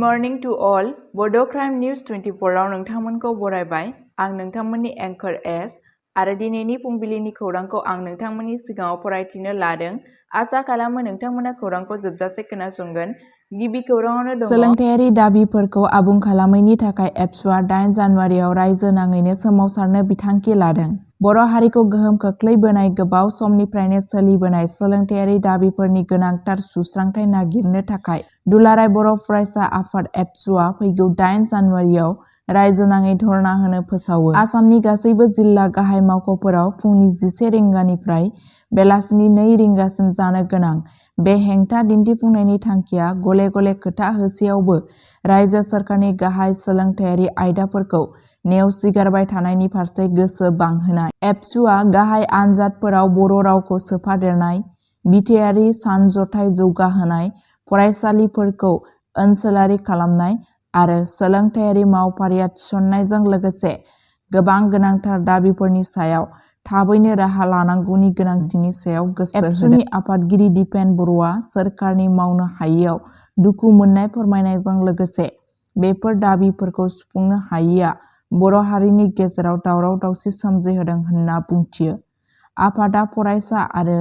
morning to all. Bodo News 24 आव नोंथांमोनखौ बरायबाय। आं नोंथांमोननि एंकर एस आरो दिनैनि फुंबिलिनि खौरांखौ आं नोंथांमोननि सिगाङाव फरायथिनो लादों। आसा खालामो नोंथांमोना खौरांखौ जोबजासे खोनासंगोन। गिबि खौराङावनो दङ सोलोंथायारि दाबिफोरखौ आबुं खालामैनि थाखाय एबसुआ 8 जानुवारियाव रायजो नाङैनो सोमावसारनो बिथांखि लादों। बर' हारिखौ गोहोम खोख्लैबोनाय गोबाव समनिफ्रायनो सोलिबोनाय सोलोंथायारि दाबिफोरनि गोनांथार सुस्रांथाय नागिरनो थाखाय दुलाराय बर' फरायसा आफाद एबसुआ फैगौ 8 जानुवारियाव रायजो नाङै धरना होनो फोसावो। आसामनि गासैबो जिल्ला गाहाय मावख'फोराव फुंनि 11 रिंगानिफ्राय बेलासिनि 2 रिंगासिम जानो गोनां बे हेंथा दिन्थिफुंनायनि थांखिया गले गले खोथा होसेयावबो रायजो सोरखारनि गाहाय सोलोंथायारि आयदाफोरखौ नेवसिगारबाय थानायनि फारसे गोसो बांहोनाय। एबसुआ गाहाय आनजादफोराव बर' रावखौ सोफादेरनाय, बिथायारि सानज'थाय जौगाहोनाय, फरायसालिफोरखौ ओनसोलारि खालामनाय आरो सोलोंथायारि मावफारिया थिसननायजों लोगोसे गोबां गोनांथार दाबिफोरनि सायाव थाबैनो राहा लानांगौनि गोनांथिनि सायाव गोसो होदों। एबसुनि आफादगिरि दिपेन बर'आ सोरखारनि मावनो हायैयाव दुखु मोननाय फोरमायनायजों लोगोसे बेफोर दाबिफोरखौ सुफुंनो हायैया बर' हारिनि गेजेराव दावराव दावसि सोमजिहोदों होनना बुंथियो। आफादा फरायसा आरो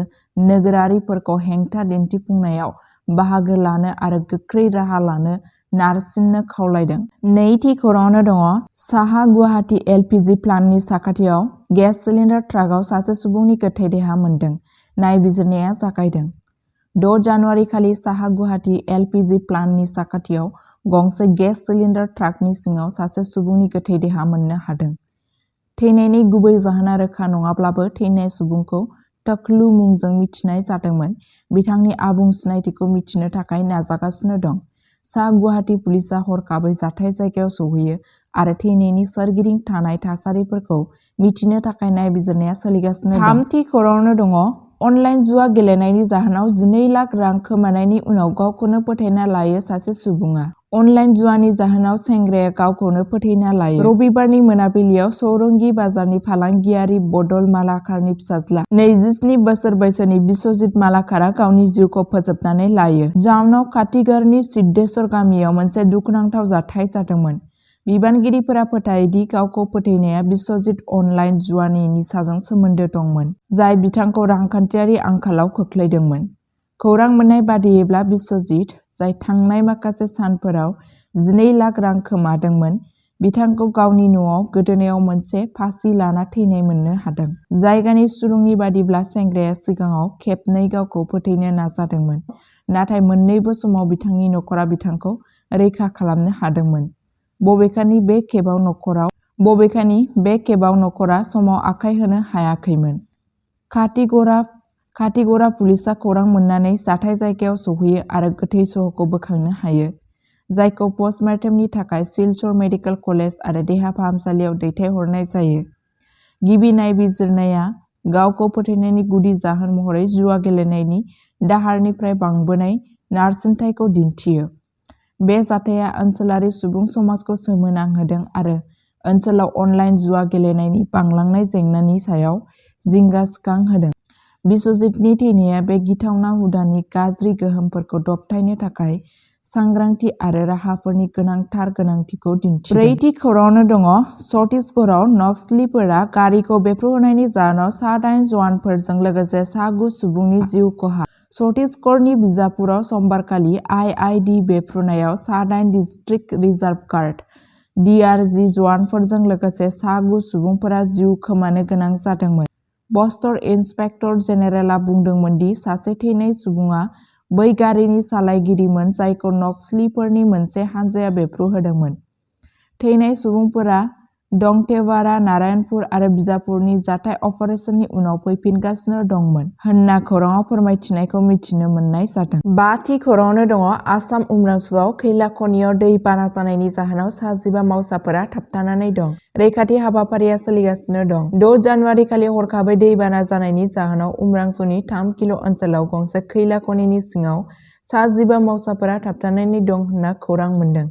नोगोरारिफोरखौ हेंथा दिन्थिफुंनायाव बाहागो लानो आरो गोख्रै राहा लानो नारसिननो खावलायदों। नैथि खौराङावनो दङ साहा गुवाहाटी एलपिजि प्लान्टनि साखाथियाव गेस सिलिन्डार ट्राकआव सासे सुबुंनि गोथै देहा मोन्दों। नायबिजिरनाया जागायदों। 6 जानुवारि खालि साहा गुवाहाटी एलपिजि प्लान्टनि साखाथियाव गंसे गेस सिलिन्डार ट्राकनि सिङाव सासे सुबुंनि गोथै देहा मोननो हादों। थैनायनि गुबै जाहोना रोखा नङाब्लाबो थैनाय सुबुंखौ टकलु मुंजों मिथिनाय जादोंमोन। बिथांनि आबुं सिनायथिखौ मिथिनो थाखाय नाजागासिनो दं। सा गुवाहाटी पुलिसआ हरखाबै जाथाय जायगायाव सौहैयो आरो थैनायनि सोरगिदिं थानाय थासारिफोरखौ मिथिनो थाखाय नायबिजिरनाया सोलिगासिनो दं। थामथि खौराङावनो दङ अनलाइन जुवा गेलेनायनि जाहोनाव 12 लाख रां खोमानायनि उनाव गावखौनो फोथैना लायो सासे सुबुङा। अनलाइन जुवानि जाहोनाव सेंग्राया गावखौनो फोथैना लायो। रबिबारनि मोनाबिलियाव सौरंगी बाजारनि फालांगियारि बदल मालाकारनि फिसाज्ला 27 बोसोर बैसोनि बिस्वजित मालाकारा गावनि जिउखौ फोजोबनानै लायो। जाउनाव खाथिगारनि सिद्धेश्वर गामियाव मोनसे दुखुनांथाव जाथाय जादोंमोन। बिबानगिरिफोरा फोथायोदि गावखौ फोथैनाया बिस्वजित अनलाइन जुवानि निसाजों सोमोन्दो दंमोन, जाय बिथांखौ रांखान्थियारि आंखालाव खोख्लैदोंमोन। खौरां मोननाय बादियैब्ला बिस्वजित, जाय थांनाय माखासे सानफोराव 12 लाख रां खोमादोंमोन, बिथांखौ गावनि न'आव गोदोनायाव मोनसे फासि लाना थैनाय मोननो हादों। जायगानि सुलुंनि बादिब्ला सेंग्राया सिगाङाव खेबनै गावखौ फोथैनो नाजादोंमोन, नाथाय मोन्नैबो समाव बिथांनि नखरा बिथांखौ रैखा खालामनो हादोंमोन। बबेखानि बे खेबाव नखरा समाव आखाय होनो हायाखैमोन। खाथिगरा पुलिसआ खौरां मोननानै जाथाय जायगायाव सौहैयो आरो गोथै सह'खौ बोखांनो हायो, जायखौ पस्टमर्टेमनि थाखाय सिलचर मेडिकेल कलेज आरो देहा फाहामसालियाव दैथायहरनाय जायो। गिबि नायबिजिरनाया गावखौ फोथैनायनि गुदि जाहोन महरै जुवा गेलेनायनि दाहारनिफ्राय बांबोनाय नारसिनथायखौ दिन्थियो। बे जाथाया ओनसोलारि सुबुं समाजखौ सोमोनांहोदों आरो ओनसोलाव अनलाइन जुवा गेलेनायनि बांलांनाय जेंनानि सायाव जिंगा सिखांहोदों। बिस्वजितनि थैनाया बे गिथावना हुदानि गाज्रि गोहोमफोरखौ दबथायनो थाखाय सांग्रांथि आरो राहाफोरनि गोनांथार गोनांथिखौ दिन्थिदों। ब्रैथि खौराङावनो दङ छत्तीसगढ़आव नक्सलीफोरा गारिखौ बेफ्रुहोनायनि जाहोनाव सा 8 जवानफोरजों लोगोसे सा 9 सुबुंनि जिउ खहा। छत्तीसगढ़नि बिजापुराव समबारखालि आइइडि बेफ्रुनायाव सा 8 डिस्ट्रिक्ट रिजार्भ गार्ड (DRG) जवानफोरजों लोगोसे सा 9 सुबुंफोरा जिउ खोमानो गोनां जादोंमोन। बस्तर इन्सपेक्टर जेनेरेलआ बुंदोंमोन दि सासे थैनाय सुबुङा बै गारिनि सालायगिरिमोन जायखौ नक्सलीफोरनि मोनसे हानजाया बेफ्रुहोदोंमोन। थैनाय सुबुंफोरा दंतेवाड़ा, नारायणपुर आरो बिजापुरनि जाथाय अपारेसननि उनाव फैफिनगासिनो दंमोन होनना खौरांआव फोरमायथिनायखौ मिथिनो मोननाय जादों। बाथि खौराङावनो दङ आसाम उमरांचुआव खैला खनियाव दै बाना जानायनि जाहोनाव सा 15 मावसाफोरा थाबथानानै दं। रैखाथि हाबाफारिया सोलिगासिनो दं। 6 जानुवारि खालि हरखाबै दै बाना जानायनि जाहोनाव उमरांचुनि 3 किल' ओनसोलाव गंसे खैला खनिनि सिङाव सा 15 मावसाफोरा थाबथानानै दं होनना खौरां मोन्दों।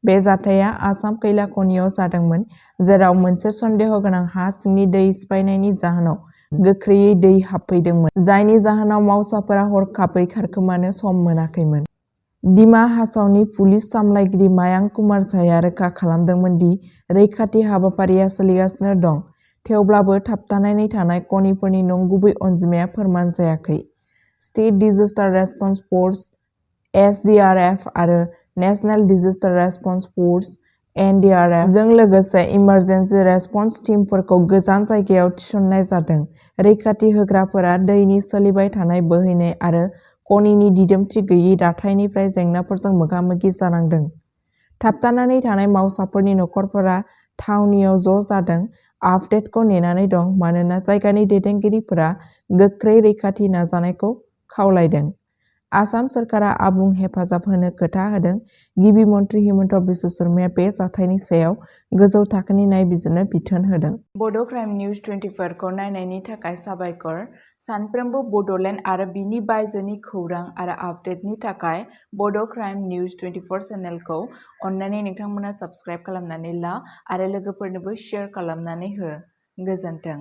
बे जाथाया आसाम खैला खनियाव जादोंमोन, जेराव मोनसे सन्देह गोनां हा सिंनि दै सिफायनायनि जाहोनाव गोख्रैयै दै हाबफैदोंमोन, जायनि जाहोनाव मावसाफोरा हरखाबै खारखोमानो सम मोनाखैमोन। दिमा हासावनि पुलिस सामलायगिरि मायांक कुमार झाया रोखा खालामदोंमोन दि रैखाथि हाबाफारिया सोलिगासिनो दं, थेवब्लाबो थाबथानानै थानाय खनिफोरनि नंगुबै अनजिमाया फोरमान जायाखै। स्टेट डिजास्टार रेसपन्स फर्स (SDRF) आरो नेशनेल डिजास्टार रेसपन्स फर्स (NDRF) जों लोगोसे इमारजेन्सि रेसपन्स टीमफोरखौ गोजान जायगायाव थिसननाय जादों। रैखाथि होग्राफोरा दैनि सोलिबाय थानाय बोहैनाय आरो खनिनि दिदोमथि गैयै दाथायनिफ्राय जेंनाफोरजों मोगा-मोगि जानांदों। थाबथानानै थानाय मावसाफोरनि नखरफोरा थावनियाव ज'जादों, आपडेटखौ नेनानै दं मानोना जायगानि दैदेनगिरिफोरा गोख्रै रैखाथि नाजानायखौ खावलायदों। आसाम सोरखारा आबुं हेफाजाब होनो खोथा होदों। गिबि मन्थ्रि हिमन्त बिश्व शर्माया बे जाथायनि सायाव गोजौ थाखोनि नायबिजिरनो बिथोन होदों। बड' क्राइम निउज 24 खौ नायनायनि थाखाय साबायखर। सानफ्रोमबो बड'लेण्ड आरो बिनि बायजोनि खौरां आरो आपडेटनि थाखाय बड' क्राइम निउज 24 चेनेलखौ अन्नानै नोंथांमोना साबस्क्राइब खालामनानै ला आरो लोगोफोरनोबो शेयार खालामनानै हो। गोजोन्थों।